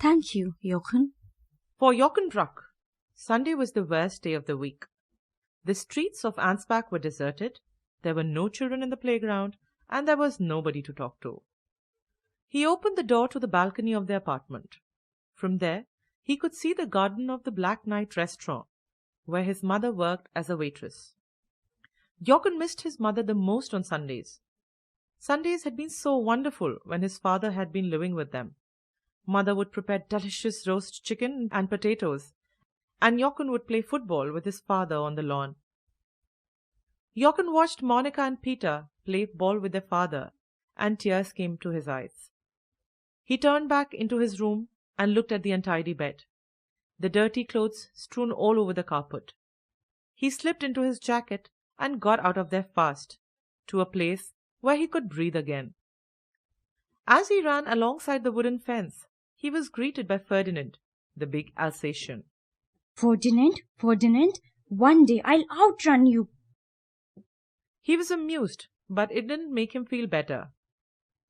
Thank you, Jochen. For Jochen Bruck, Sunday was the worst day of the week. The streets of Ansbach were deserted, there were no children in the playground, and there was nobody to talk to. He opened the door to the balcony of the apartment. From there, he could see the garden of the Black Knight restaurant, where his mother worked as a waitress. Jochen missed his mother the most on Sundays. Sundays had been so wonderful when his father had been living with them. Mother would prepare delicious roast chicken and potatoes, and Jochen would play football with his father on the lawn. Jochen watched Monica and Peter play ball with their father, and tears came to his eyes. He turned back into his room and looked at the untidy bed, the dirty clothes strewn all over the carpet. He slipped into his jacket and got out of there fast, to a place where he could breathe again. As he ran alongside the wooden fence, he was greeted by Ferdinand, the big Alsatian. Ferdinand, one day I'll outrun you. He was amused, but it didn't make him feel better.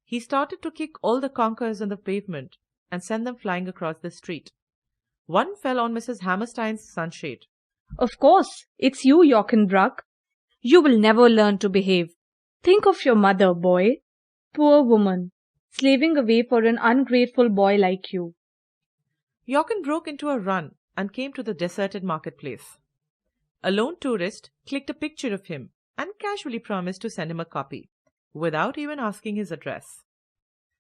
He started to kick all the conkers on the pavement and send them flying across the street. One fell on Mrs. Hammerstein's sunshade. Of course, it's you, Jochen Bruck. You will never learn to behave. Think of your mother, boy. Poor woman, slaving away for an ungrateful boy like you. Jochen broke into a run and came to the deserted marketplace. A lone tourist clicked a picture of him and casually promised to send him a copy, without even asking his address.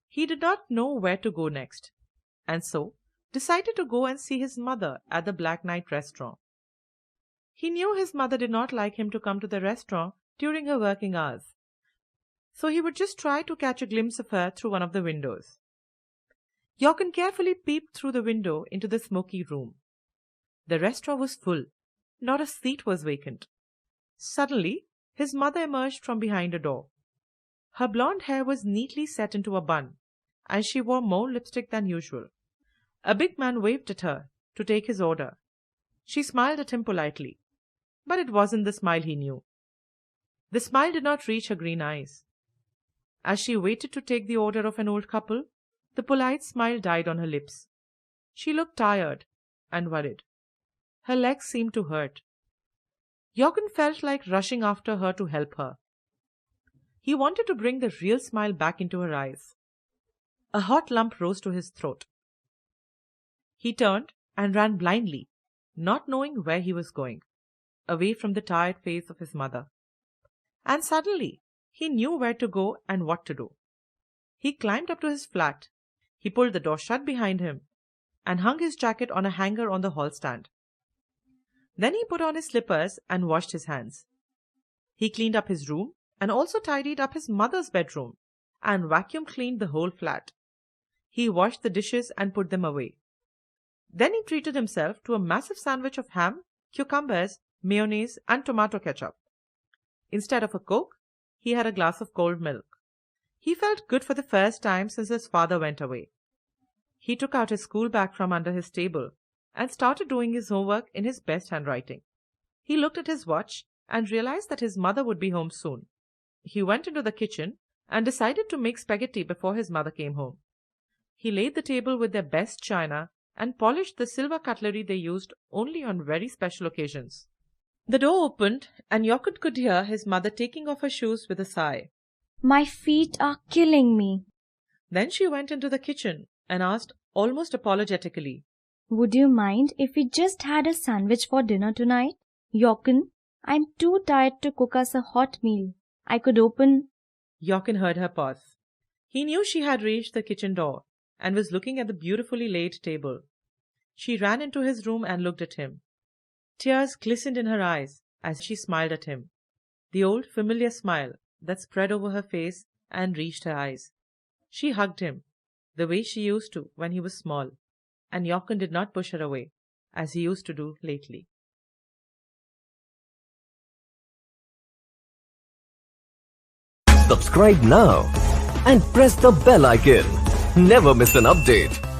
He did not know where to go next, and so decided to go and see his mother at the Black Knight restaurant. He knew his mother did not like him to come to the restaurant during her working hours, so he would just try to catch a glimpse of her through one of the windows. Jochen carefully peeped through the window into the smoky room. The restaurant was full. Not a seat was vacant. Suddenly, his mother emerged from behind a door. Her blonde hair was neatly set into a bun, and she wore more lipstick than usual. A big man waved at her to take his order. She smiled at him politely, but it wasn't the smile he knew. The smile did not reach her green eyes. As she waited to take the order of an old couple, the polite smile died on her lips. She looked tired and worried. Her legs seemed to hurt. Jochen felt like rushing after her to help her. He wanted to bring the real smile back into her eyes. A hot lump rose to his throat. He turned and ran blindly, not knowing where he was going, away from the tired face of his mother. And suddenly, he knew where to go and what to do. He climbed up to his flat. He pulled the door shut behind him and hung his jacket on a hanger on the hall stand. Then he put on his slippers and washed his hands. He cleaned up his room and also tidied up his mother's bedroom and vacuum cleaned the whole flat. He washed the dishes and put them away. Then he treated himself to a massive sandwich of ham, cucumbers, mayonnaise and tomato ketchup. Instead of a Coke, he had a glass of cold milk. He felt good for the first time since his father went away. He took out his school bag from under his table and started doing his homework in his best handwriting. He looked at his watch and realized that his mother would be home soon. He went into the kitchen and decided to make spaghetti before his mother came home. He laid the table with their best china and polished the silver cutlery they used only on very special occasions. The door opened and Jochen could hear his mother taking off her shoes with a sigh. My feet are killing me. Then she went into the kitchen and asked almost apologetically, Would you mind if we just had a sandwich for dinner tonight? Jochen, I'm too tired to cook us a hot meal. I could open... Jochen heard her pause. He knew she had reached the kitchen door and was looking at the beautifully laid table. She ran into his room and looked at him. Tears glistened in her eyes as she smiled at him. The old familiar smile that spread over her face and reached her eyes. She hugged him, the way she used to when he was small, and Jochen did not push her away, as he used to do lately. Subscribe now and press the bell icon. Never miss an update.